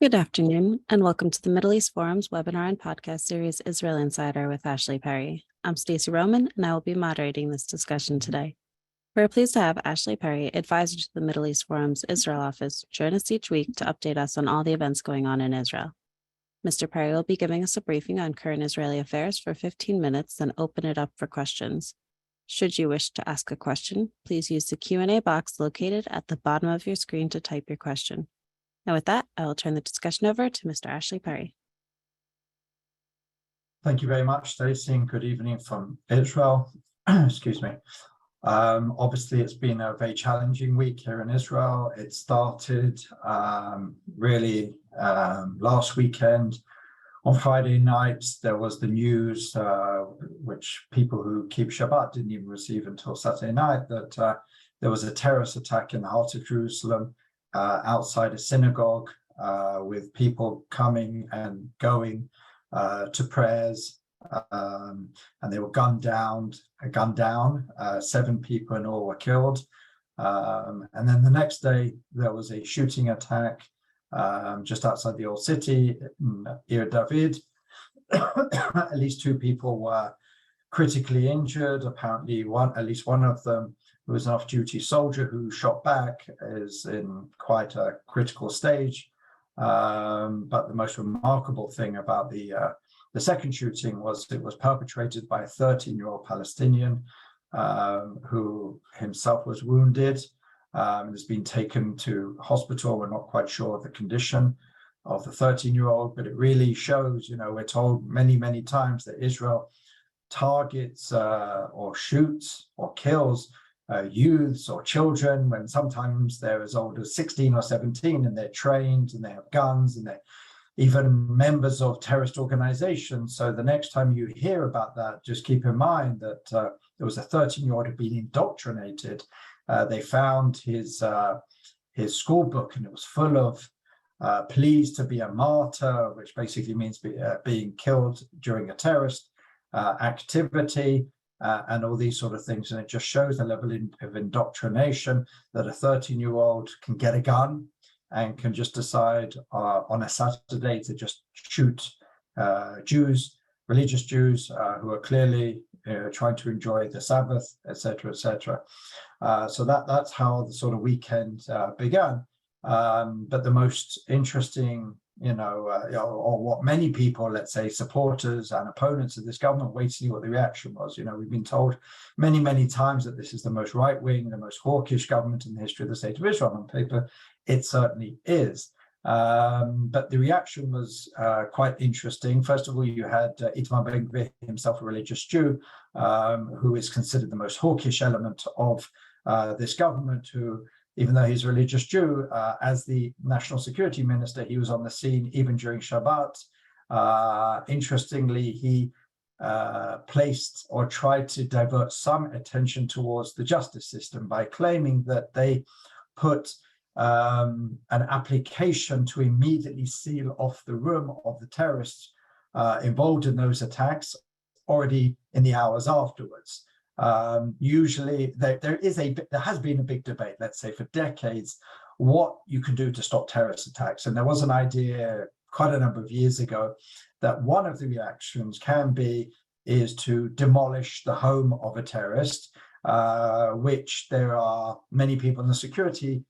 Good afternoon, and welcome to the Middle East Forum's webinar and podcast series, Israel Insider with Ashley Perry. I'm Stacey Roman, and I will be moderating this discussion today. We're pleased to have Ashley Perry, advisor to the Middle East Forum's Israel office, join us each week to update us on all the events going on in Israel. Mr. Perry will be giving us a briefing on current Israeli affairs for 15 minutes, then open it up for questions. Should you wish to ask a question, please use the Q&A box located at the bottom of your screen to type your question. And with that, I will turn the discussion over to Mr. Ashley Perry. Thank you very much, Stacey, and good evening from Israel. Excuse me. Obviously, it's been a very challenging week here in Israel. It started last weekend. On Friday night, there was the news, which people who keep Shabbat didn't even receive until Saturday night, that there was a terrorist attack in the heart of Jerusalem, outside a synagogue, with people coming and going to prayers, and they were gunned down. 7 people in all were killed. And then the next day, there was a shooting attack just outside the old city, in Ir David. At least 2 people were critically injured. Apparently, at least one of them, who was an off-duty soldier who shot back, is in quite a critical stage. But the most remarkable thing about the second shooting was it was perpetrated by a 13-year-old Palestinian who himself was wounded and has been taken to hospital. We're not quite sure of the condition of the 13-year-old, but it really shows, we're told many, many times that Israel targets or shoots or kills youths or children when sometimes they're as old as 16 or 17, and they're trained and they have guns and they're even members of terrorist organizations. So the next time you hear about that, just keep in mind that there was a 13-year-old who'd been indoctrinated. They found his school book, and it was full of pleas to be a martyr, which basically means being killed during a terrorist activity. And all these sort of things. And it just shows the level of indoctrination that a 13-year-old can get a gun and can just decide on a Saturday to just shoot Jews, religious Jews, who are clearly trying to enjoy the Sabbath, etc., etc. So that's how the sort of weekend began. But the most interesting, or what many people, let's say, supporters and opponents of this government, wait to see what the reaction was. We've been told many, many times that this is the most right-wing, the most hawkish government in the history of the state of Israel. On paper, it certainly is. But the reaction was quite interesting. First of all, you had Itamar Ben-Gvir, himself a religious Jew, who is considered the most hawkish element of this government, who, even though he's a religious Jew, as the national security minister, he was on the scene even during Shabbat. Interestingly, he placed or tried to divert some attention towards the justice system by claiming that they put an application to immediately seal off the room of the terrorists involved in those attacks already in the hours afterwards. Usually there has been a big debate, let's say, for decades, what you can do to stop terrorist attacks. And there was an idea quite a number of years ago that one of the reactions is to demolish the home of a terrorist, which there are many people in the security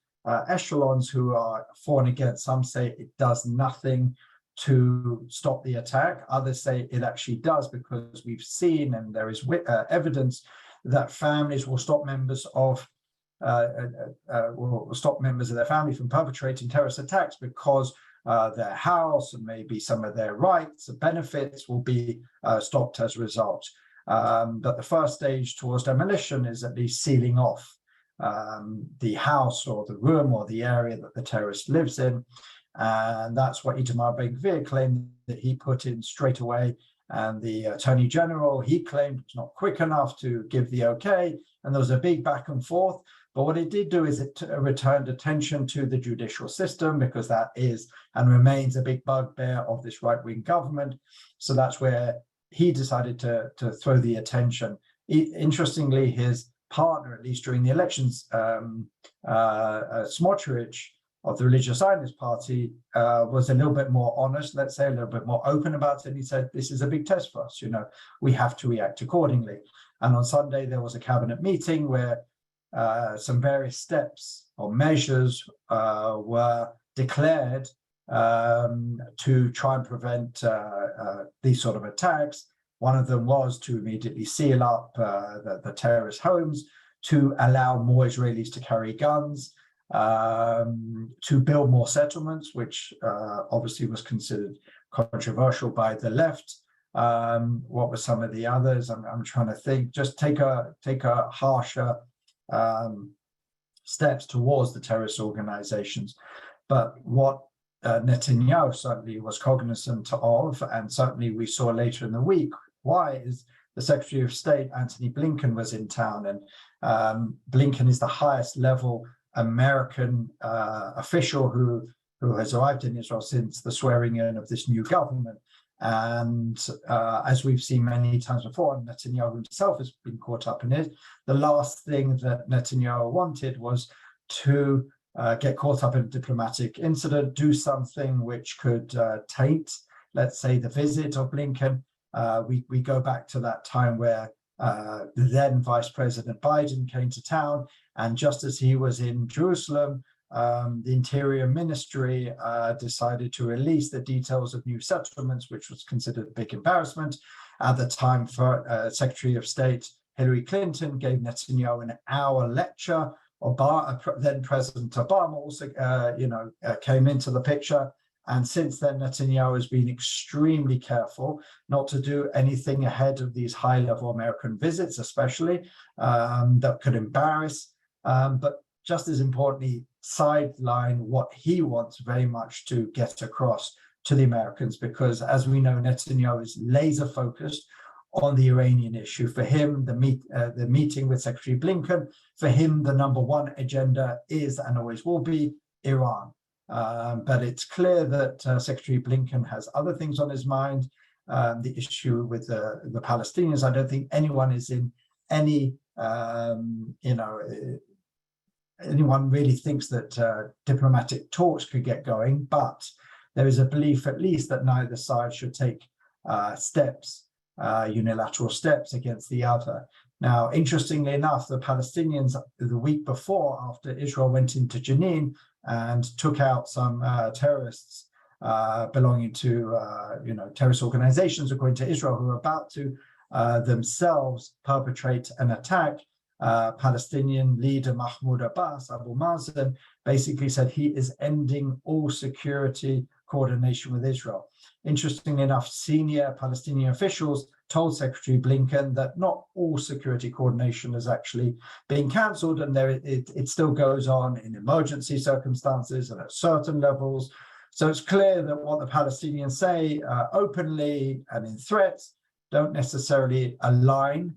echelons who are for and against. Some say it does nothing to stop the attack. Others say it actually does, because we've seen, and there is evidence, that families will stop members of their family from perpetrating terrorist attacks, because their house and maybe some of their rights and benefits will be stopped as a result. But the first stage towards demolition is at least sealing off the house or the room or the area that the terrorist lives in. And that's what Itamar Ben-Gvir claimed that he put in straight away. And the Attorney General, he claimed it's not quick enough to give the okay. And there was a big back and forth. But what it did do is it returned attention to the judicial system, because that is and remains a big bugbear of this right-wing government. So that's where he decided to throw the attention. Interestingly, his partner, at least during the elections, Smotrich, of the Religious Zionist Party was a little bit more honest, let's say, a little bit more open about it. And he said, this is a big test for us, we have to react accordingly. And on Sunday, there was a cabinet meeting where some various steps or measures were declared to try and prevent these sort of attacks. One of them was to immediately seal up the terrorist homes, to allow more Israelis to carry guns, to build more settlements, which obviously was considered controversial by the left. What were some of the others? I'm trying to think. Just take a harsher steps towards the terrorist organizations. But what Netanyahu certainly was cognizant of, and certainly we saw later in the week why, is the Secretary of State, Antony Blinken, was in town. And Blinken is the highest level American official who has arrived in Israel since the swearing in of this new government. And as we've seen many times before, and Netanyahu himself has been caught up in it, the last thing that Netanyahu wanted was to get caught up in a diplomatic incident, do something which could taint, let's say, the visit of Blinken. We go back to that time where the then Vice President Biden came to town, and just as he was in Jerusalem, the Interior Ministry decided to release the details of new settlements, which was considered a big embarrassment. At the time, for Secretary of State Hillary Clinton gave Netanyahu an hour lecture. Then President Obama also, came into the picture. And since then, Netanyahu has been extremely careful not to do anything ahead of these high-level American visits, especially, that could embarrass. But just as importantly, sideline what he wants very much to get across to the Americans, because as we know, Netanyahu is laser focused on the Iranian issue. For him, the meeting with Secretary Blinken, for him, the number one agenda is and always will be Iran. But it's clear that Secretary Blinken has other things on his mind. The issue with the Palestinians, I don't think anyone is in any, anyone really thinks that diplomatic talks could get going, but there is a belief at least that neither side should take steps, unilateral steps against the other. Now, interestingly enough, the Palestinians the week before, after Israel went into Jenin and took out some terrorists belonging to, terrorist organizations, according to Israel, who are about to themselves perpetrate an attack, Palestinian leader Mahmoud Abbas, Abu Mazen, basically said he is ending all security coordination with Israel. Interestingly enough, senior Palestinian officials told Secretary Blinken that not all security coordination is actually being cancelled, and it still goes on in emergency circumstances and at certain levels. So it's clear that what the Palestinians say openly and in threats don't necessarily align.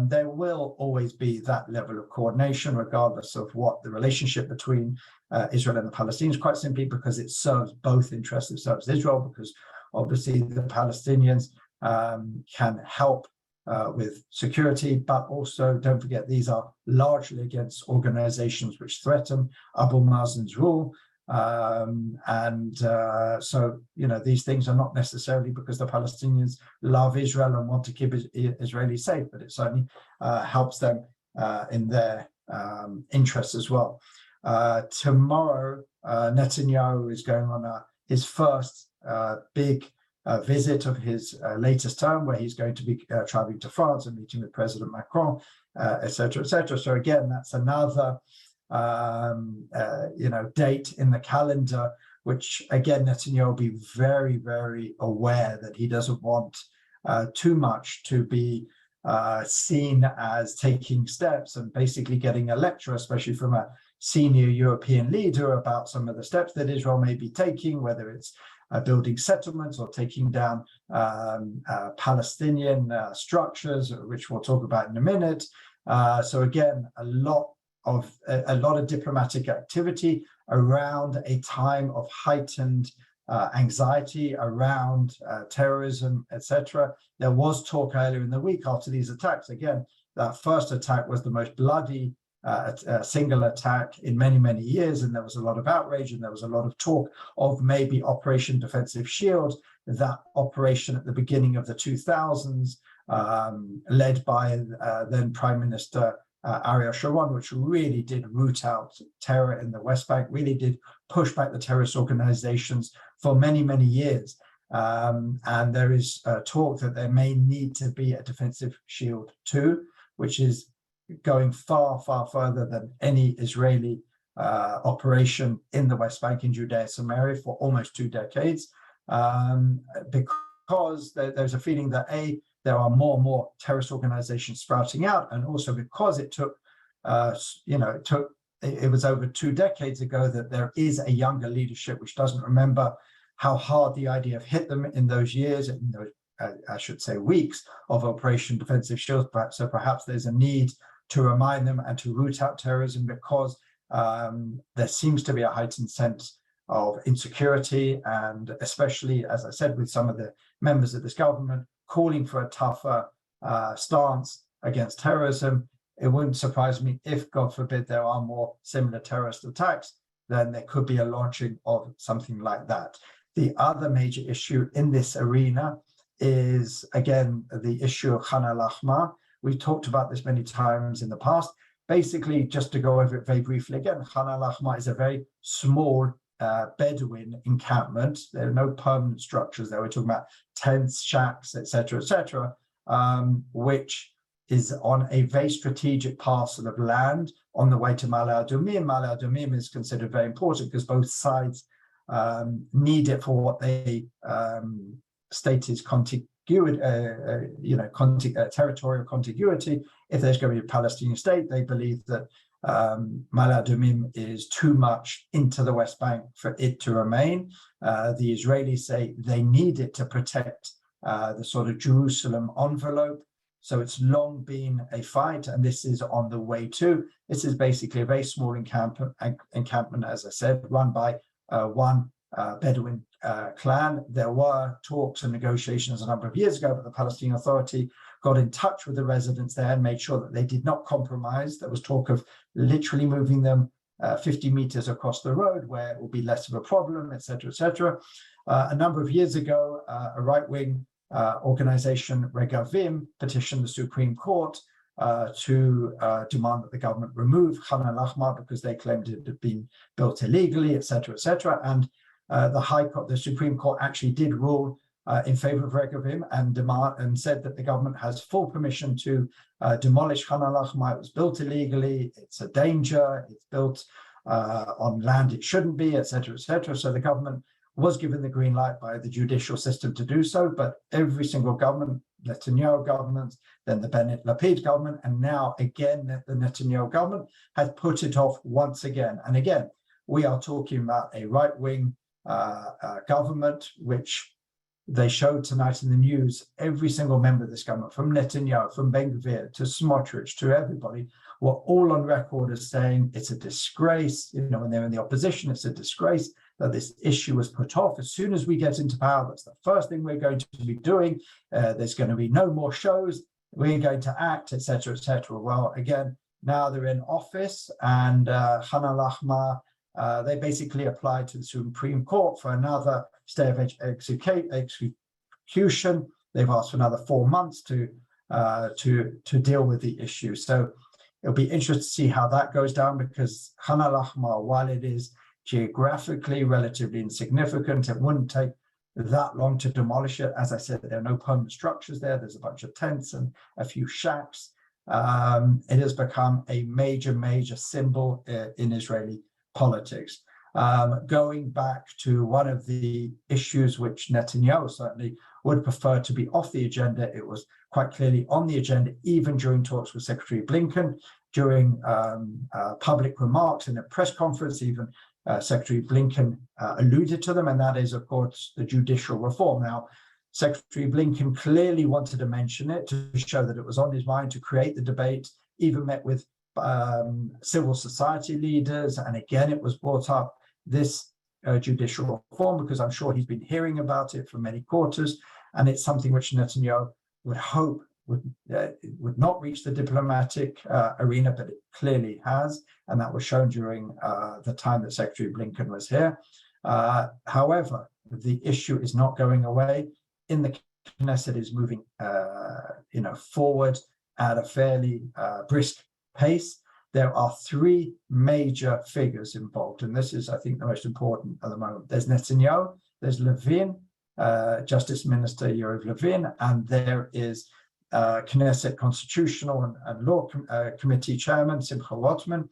There will always be that level of coordination, regardless of what the relationship between Israel and the Palestinians, quite simply because it serves both interests. It serves Israel because obviously the Palestinians can help with security, but also don't forget these are largely against organizations which threaten Abu Mazen's rule. So, these things are not necessarily because the Palestinians love Israel and want to keep Israelis safe, but it certainly helps them in their interests as well. Tomorrow, Netanyahu is going on his first big visit of his latest term, where he's going to be traveling to France and meeting with President Macron, et cetera, et cetera. So again, that's another date in the calendar, which again, Netanyahu will be very, very aware that he doesn't want too much to be seen as taking steps and basically getting a lecture, especially from a senior European leader, about some of the steps that Israel may be taking, whether it's building settlements or taking down Palestinian structures, which we'll talk about in a minute. So again, a lot of diplomatic activity around a time of heightened anxiety around terrorism, etc. There was talk earlier in the week after these attacks. Again, that first attack was the most bloody a single attack in many, many years, and there was a lot of outrage, and there was a lot of talk of maybe Operation Defensive Shield, that operation at the beginning of the 2000s, led by then Prime Minister Ariel Sharon, which really did root out terror in the West Bank, really did push back the terrorist organizations for many, many years. And there is talk that there may need to be a defensive shield too, which is going far, far further than any Israeli operation in the West Bank, in Judea, Samaria for almost 2 decades, because there's a feeling that there are more and more terrorist organizations sprouting out, and also because it took, it was over 2 decades ago that there is a younger leadership which doesn't remember how hard the IDF hit them in those years, in those, I should say, weeks of Operation Defensive Shield. So perhaps there's a need to remind them and to root out terrorism, because there seems to be a heightened sense of insecurity, and especially, as I said, with some of the members of this government calling for a tougher stance against terrorism. It wouldn't surprise me if, God forbid, there are more similar terrorist attacks, then there could be a launching of something like that. The other major issue in this arena is, again, the issue of Khan al-Ahmar. We've talked about this many times in the past. Basically, just to go over it very briefly again, Khan al-Ahmar is a very small Bedouin encampment. There are no permanent structures there. We're talking about tents, shacks, etc., which is on a very strategic parcel of land on the way to Ma'ale Adumim. Ma'ale Adumim is considered very important because both sides need it for what they state is territorial contiguity. If there's going to be a Palestinian state, they believe that Ma'ale Adumim is too much into the West Bank for it to remain. The Israelis say they need it to protect the sort of Jerusalem envelope. So it's long been a fight, and this is on the way too. This is basically a very small encampment, as I said, run by one Bedouin clan. There were talks and negotiations a number of years ago, but the Palestinian Authority got in touch with the residents there and made sure that they did not compromise. There was talk of literally moving them 50 meters across the road where it will be less of a problem, etc. A number of years ago, a right-wing organization, Regavim, petitioned the Supreme Court to demand that the government remove Khan al-Ahmar because they claimed it had been built illegally, etc. And the Supreme Court actually did rule in favor of Regavim and said that the government has full permission to demolish Khan al-Ahmar. It was built illegally. It's a danger. It's built on land it shouldn't be, etc. So the government was given the green light by the judicial system to do so, but every single government, Netanyahu government, then the Bennett-Lapid government, and now again the Netanyahu government has put it off once again. And again, we are talking about a right-wing government, which they showed tonight in the news. Every single member of this government, from Netanyahu, from Ben-Gvir to Smotrich to everybody, were all on record as saying it's a disgrace. When they're in the opposition, it's a disgrace that this issue was put off. As soon as we get into power, that's the first thing we're going to be doing. There's going to be no more shows. We're going to act, etc. Well, again, now they're in office, and Khan al-Ahmar, they basically applied to the Supreme Court for another stay of execution. They've asked for another 4 months to deal with the issue. So it'll be interesting to see how that goes down, because Khan al-Ahmar, while it is geographically relatively insignificant, it wouldn't take that long to demolish it. As I said, there are no permanent structures there. There's a bunch of tents and a few shacks. It has become a major symbol in Israeli politics. Going back to one of the issues which Netanyahu certainly would prefer to be off the agenda, it was quite clearly on the agenda even during talks with Secretary Blinken, during public remarks in a press conference. Even Secretary Blinken alluded to them, and that is, of course, the judicial reform. Now, Secretary Blinken clearly wanted to mention it to show that it was on his mind, to create the debate, even met with civil society leaders, and again it was brought up, this judicial reform, because I'm sure he's been hearing about it from many quarters, and it's something which Netanyahu would hope would not reach the diplomatic arena, but it clearly has, and that was shown during the time that Secretary Blinken was here. However, the issue is not going away. In the Knesset is moving, forward at a fairly brisk pace. There are three major figures involved, and this is, I think, the most important at the moment. There's Netanyahu, there's Levin, Justice Minister Yariv Levin, and there is Knesset Constitutional and Law Committee Chairman Simcha Rotman.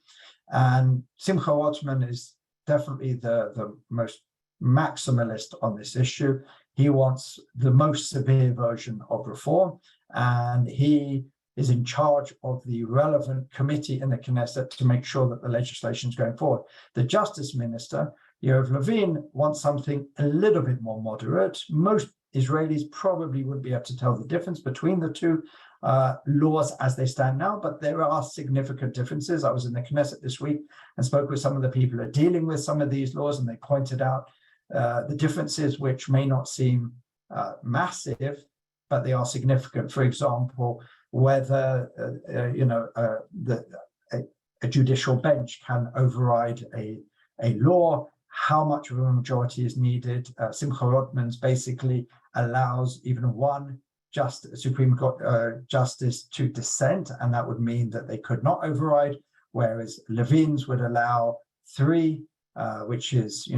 And Simcha Rotman is definitely the most maximalist on this issue. He wants the most severe version of reform, and he is in charge of the relevant committee in the Knesset to make sure that the legislation is going forward. The Justice Minister, Yariv Levin, wants something a little bit more moderate. Most Israelis probably wouldn't be able to tell the difference between the two laws as they stand now, but there are significant differences. I was in the Knesset this week and spoke with some of the people who are dealing with some of these laws, and they pointed out the differences, which may not seem massive, but they are significant. For example, whether a judicial bench can override a law, how much of a majority is needed. Simcha Rotman's basically allows even one Supreme Court justice to dissent, and that would mean that they could not override, whereas Levin's would allow three, which is,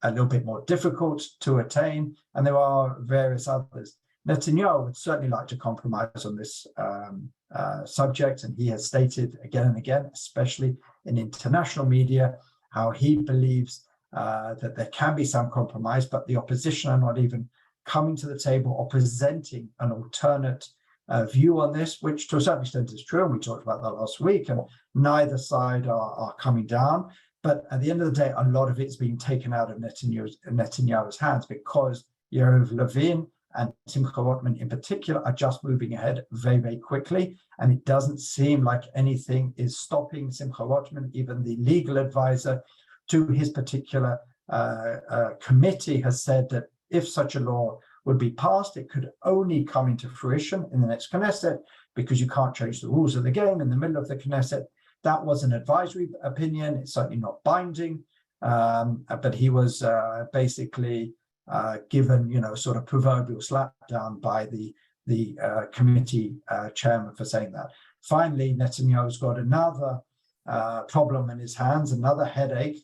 a little bit more difficult to attain, and there are various others. Netanyahu would certainly like to compromise on this subject, and he has stated again and again, especially in international media, how he believes that there can be some compromise, but the opposition are not even coming to the table or presenting an alternate view on this, which to a certain extent is true, and we talked about that last week, and neither side are coming down. But at the end of the day, a lot of it's being taken out of Netanyahu's hands, because Yariv Levin and Simcha Rotman in particular are just moving ahead very, very quickly. And it doesn't seem like anything is stopping Simcha Rotman. Even the legal advisor to his particular committee has said that if such a law would be passed, it could only come into fruition in the next Knesset, because you can't change the rules of the game in the middle of the Knesset. That was an advisory opinion. It's certainly not binding, but he was basically given, sort of proverbial slap down by the committee chairman for saying that. Finally, Netanyahu's got another problem in his hands, another headache,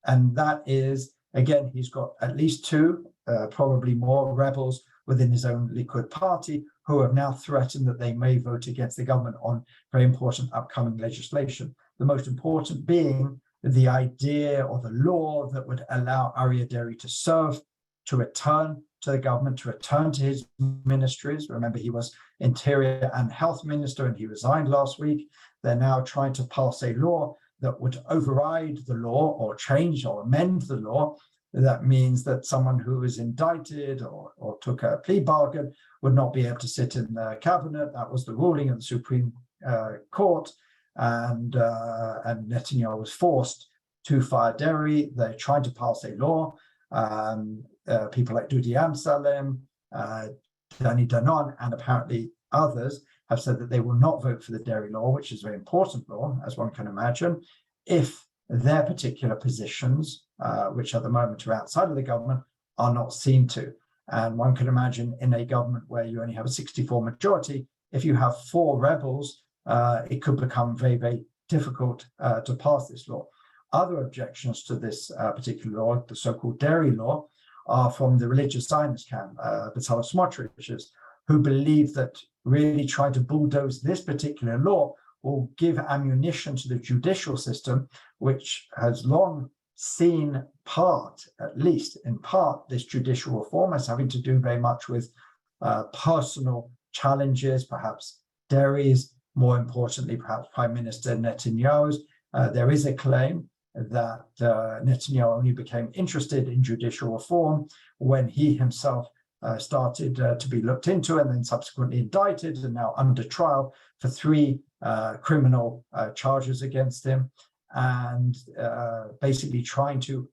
and that is, again, he's got at least two, probably more rebels within his own Likud party who have now threatened that they may vote against the government on very important upcoming legislation. The most important being the idea or the law that would allow Aryeh Deri to serve, to return to the government, to return to his ministries. Remember, he was Interior and Health Minister and he resigned last week. They're now trying to pass a law that would override the law or change or amend the law. That means that someone who is indicted or took a plea bargain would not be able to sit in the cabinet. That was the ruling of the Supreme Court, and Netanyahu was forced to fire Deri. They're trying to pass a law. People like Dudi Amsalem, Danny Danon, and apparently others have said that they will not vote for the Deri law, which is a very important law, as one can imagine, if their particular positions, which at the moment are outside of the government, are not seen to. And one can imagine in a government where you only have a 64 majority, if you have four rebels, it could become very, very difficult to pass this law. Other objections to this particular law, the so-called Deri law, are from the religious Zionist camp, Bezalel Smotrich, who believe that really trying to bulldoze this particular law will give ammunition to the judicial system, which has long seen part, at least in part, this judicial reform as having to do very much with personal challenges, perhaps Deri's, more importantly, perhaps Prime Minister Netanyahu's. There is a claim that Netanyahu only became interested in judicial reform when he himself started to be looked into and then subsequently indicted and now under trial for three criminal charges against him, and basically trying to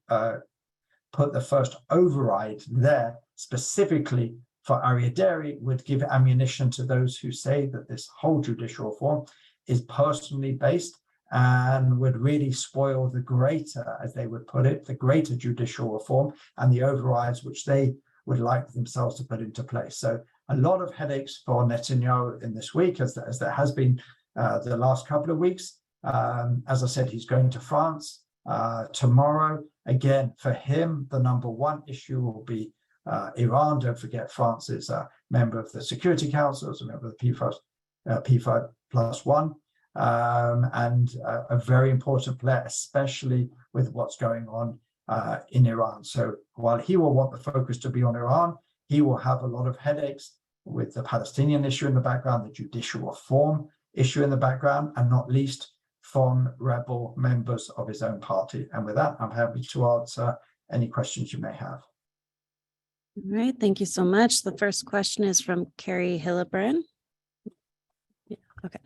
put the first override there specifically for Aryeh Deri would give ammunition to those who say that this whole judicial reform is personally based and would really spoil the greater, as they would put it, the greater judicial reform and the overrides which they would like themselves to put into place. So a lot of headaches for Netanyahu in this week, as there has been the last couple of weeks. As I said, he's going to France tomorrow. Again, for him, the number one issue will be Iran. Don't forget, France is a member of the Security Council, is a member of the P5+1, and a very important player, especially with what's going on in Iran. So while he will want the focus to be on Iran, he will have a lot of headaches with the Palestinian issue in the background, the judicial reform issue in the background, and not least from rebel members of his own party. And with that, I'm happy to answer any questions you may have. All right, thank you so much. The first question is from Carrie Hillebrand. Yeah, okay.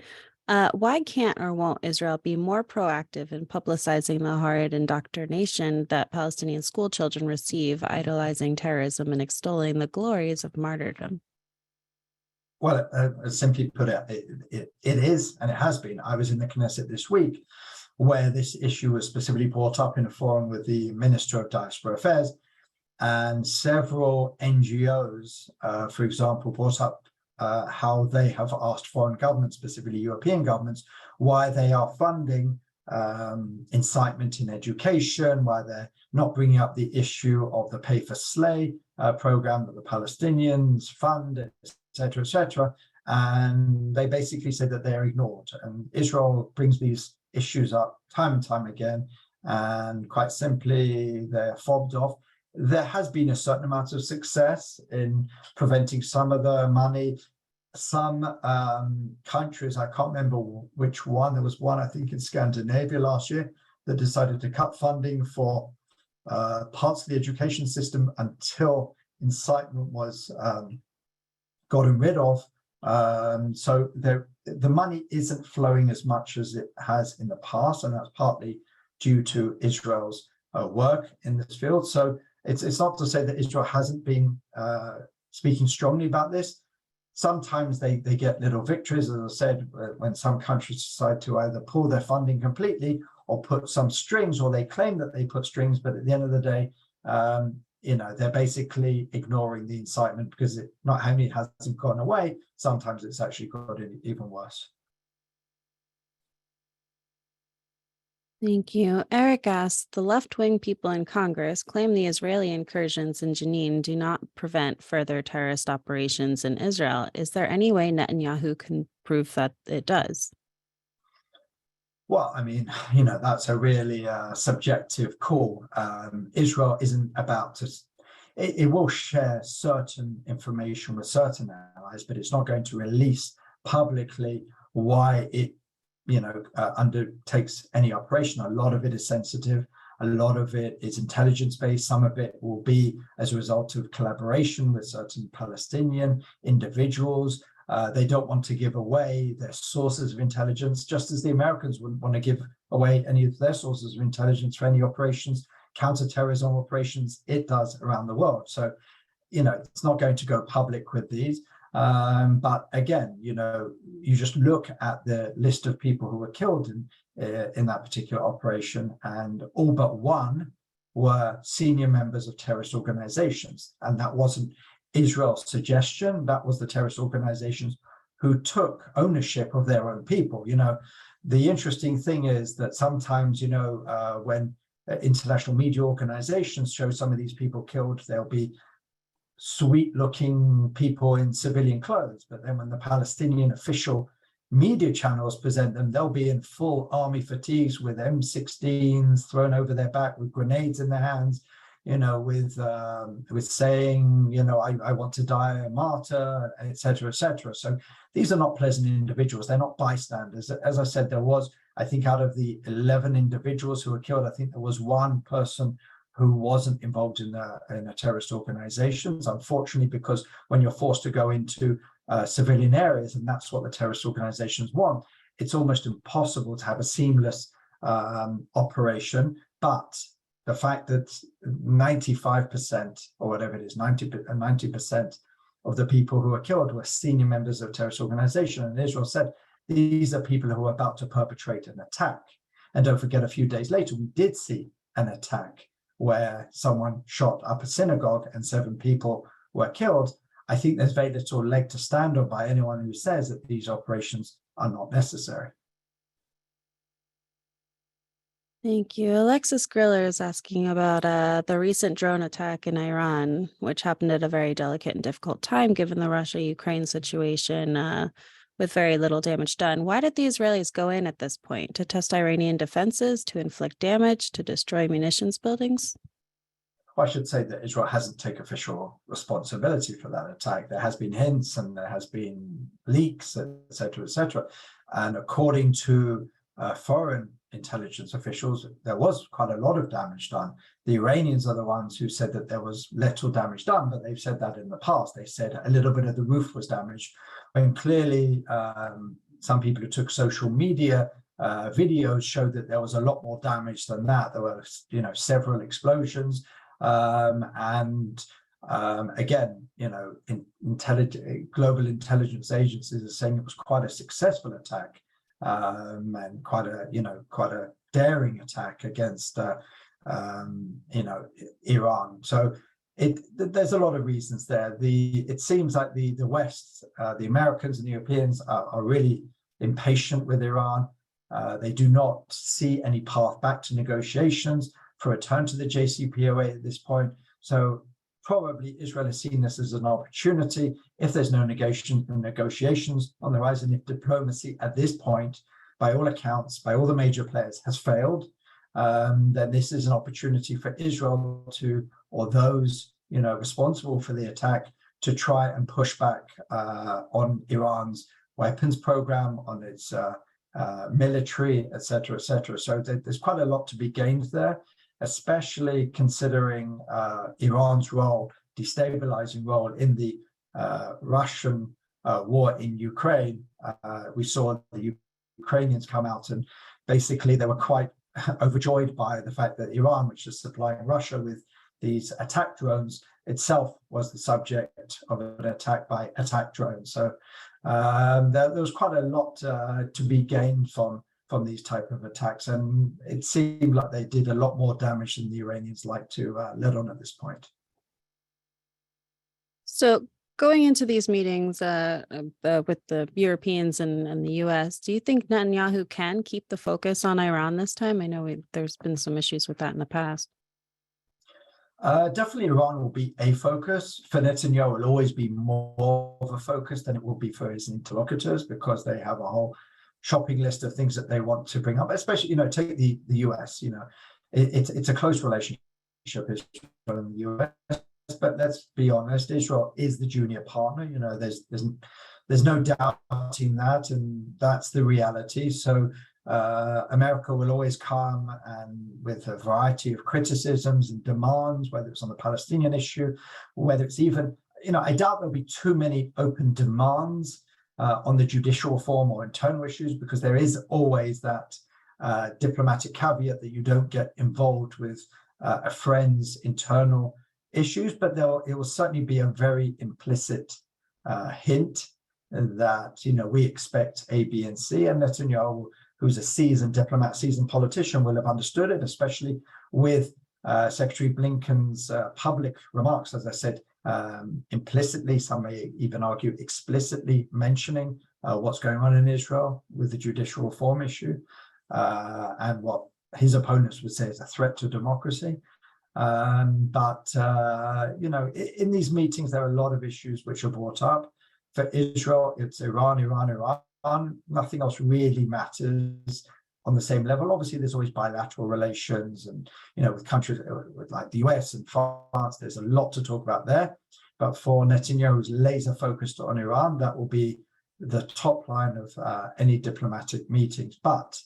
Why can't or won't Israel be more proactive in publicizing the horrid indoctrination that Palestinian school children receive, idolizing terrorism and extolling the glories of martyrdom? Well, simply put, it is, and it has been. I was in the Knesset this week, where this issue was specifically brought up in a forum with the Minister of Diaspora Affairs, and several NGOs, for example, brought up how they have asked foreign governments, specifically European governments, why they are funding incitement in education, why they're not bringing up the issue of the Pay for Slay program that the Palestinians fund, etc., etc. And they basically said that they're ignored. And Israel brings these issues up time and time again, and quite simply, they're fobbed off. There has been a certain amount of success in preventing some of the money. Some countries, I can't remember which one, there was one, I think, in Scandinavia last year that decided to cut funding for parts of the education system until incitement was gotten rid of. So the money isn't flowing as much as it has in the past, and that's partly due to Israel's work in this field. So it's not to say that Israel hasn't been speaking strongly about this. Sometimes they get little victories, as I said, when some countries decide to either pull their funding completely or put some strings, or they claim that they put strings, but at the end of the day, they're basically ignoring the incitement, because it not only hasn't gone away, sometimes it's actually got even worse. Thank you. Eric asks, the left-wing people in Congress claim the Israeli incursions in Jenin do not prevent further terrorist operations in Israel. Is there any way Netanyahu can prove that it does? Well, I mean, that's a really subjective call. Israel isn't about to, it will share certain information with certain allies, but it's not going to release publicly why it undertakes any operation. A lot of it is sensitive. A lot of it is intelligence-based. Some of it will be as a result of collaboration with certain Palestinian individuals. They don't want to give away their sources of intelligence, just as the Americans wouldn't want to give away any of their sources of intelligence for any operations, counterterrorism operations it does around the world. So, it's not going to go public with these. But again, you just look at the list of people who were killed in that particular operation, and all but one were senior members of terrorist organizations. And that wasn't Israel's suggestion. That was the terrorist organizations who took ownership of their own people. The interesting thing is that sometimes, when international media organizations show some of these people killed, there'll be sweet-looking people in civilian clothes, but then when the Palestinian official media channels present them, they'll be in full army fatigues with M16s thrown over their back, with grenades in their hands, with saying, I want to die a martyr, etc., etc. So these are not pleasant individuals. They're not bystanders. As I said, there was, I think, out of the 11 individuals who were killed, I think there was one person who wasn't involved in a terrorist organizations, unfortunately, because when you're forced to go into civilian areas, and that's what the terrorist organizations want, it's almost impossible to have a seamless operation. But the fact that 95% or whatever it is, 90% of the people who were killed were senior members of a terrorist organization. And Israel said, these are people who are about to perpetrate an attack. And don't forget, a few days later, we did see an attack where someone shot up a synagogue and 7 people were killed. I think there's very little leg to stand on by anyone who says that these operations are not necessary. Thank you. Alexis Griller is asking about the recent drone attack in Iran, which happened at a very delicate and difficult time given the Russia-Ukraine situation, with very little damage done. Why did the Israelis go in at this point? To test Iranian defenses, to inflict damage, to destroy munitions buildings? I should say that Israel hasn't taken official responsibility for that attack. There has been hints and there has been leaks, et cetera, et cetera. And according to foreign intelligence officials, there was quite a lot of damage done. The Iranians are the ones who said that there was little damage done, but they've said that in the past. They said a little bit of the roof was damaged, when clearly some people who took social media videos showed that there was a lot more damage than that. There were, several explosions. Again, global intelligence agencies are saying it was quite a successful attack, and quite a daring attack against Iran. So there's a lot of reasons there. It seems like the West, the Americans and the Europeans are really impatient with Iran. They do not see any path back to negotiations for a return to the JCPOA at this point. So probably Israel has seen this as an opportunity. If there's no negotiations on the horizon, if diplomacy at this point, by all accounts, by all the major players, has failed, then this is an opportunity for Israel or those responsible for the attack, to try and push back on Iran's weapons program, on its military, et cetera, et cetera. So there's quite a lot to be gained there, especially considering Iran's destabilizing role in the Russian war in Ukraine. We saw the Ukrainians come out and basically they were quite overjoyed by the fact that Iran, which is supplying Russia with these attack drones, itself was the subject of an attack by attack drones. So there was quite a lot to be gained from these type of attacks, and it seemed like they did a lot more damage than the Iranians like to let on at this point. So going into these meetings with the Europeans and the US, do you think Netanyahu can keep the focus on Iran this time? I know there's been some issues with that in the past. Definitely Iran will be a focus. For Netanyahu, it will always be more of a focus than it will be for his interlocutors, because they have a whole shopping list of things that they want to bring up, especially, take the US, it's a close relationship, Israel and the US, but let's be honest, Israel is the junior partner. There's no doubting that, and that's the reality. So America will always come and with a variety of criticisms and demands, whether it's on the Palestinian issue, whether it's even, I doubt there'll be too many open demands on the judicial reform or internal issues, because there is always that diplomatic caveat that you don't get involved with a friend's internal issues, but it will certainly be a very implicit hint that, we expect A, B, and C, and Netanyahu, who's a seasoned diplomat, seasoned politician, will have understood it, especially with Secretary Blinken's public remarks, as I said, implicitly, some may even argue explicitly mentioning what's going on in Israel with the judicial reform issue, and what his opponents would say is a threat to democracy. But in these meetings, there are a lot of issues which are brought up. For Israel, it's Iran. Nothing else really matters on the same level. Obviously, there's always bilateral relations, and with countries like the US and France, there's a lot to talk about there. But for Netanyahu, who's laser focused on Iran, that will be the top line of any diplomatic meetings. But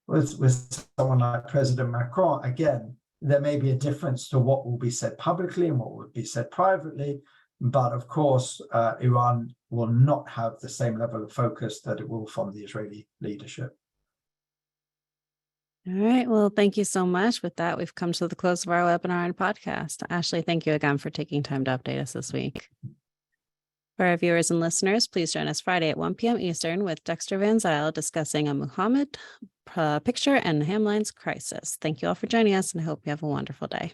with someone like President Macron, again, there may be a difference to what will be said publicly and what will be said privately. But of course, Iran will not have the same level of focus that it will from the Israeli leadership. All right. Well, thank you so much. With that, we've come to the close of our webinar and podcast. Ashley, thank you again for taking time to update us this week. For our viewers and listeners, please join us Friday at 1 p.m. Eastern with Dexter Van Zyl discussing a Muhammad picture and Hamline's crisis. Thank you all for joining us, and I hope you have a wonderful day.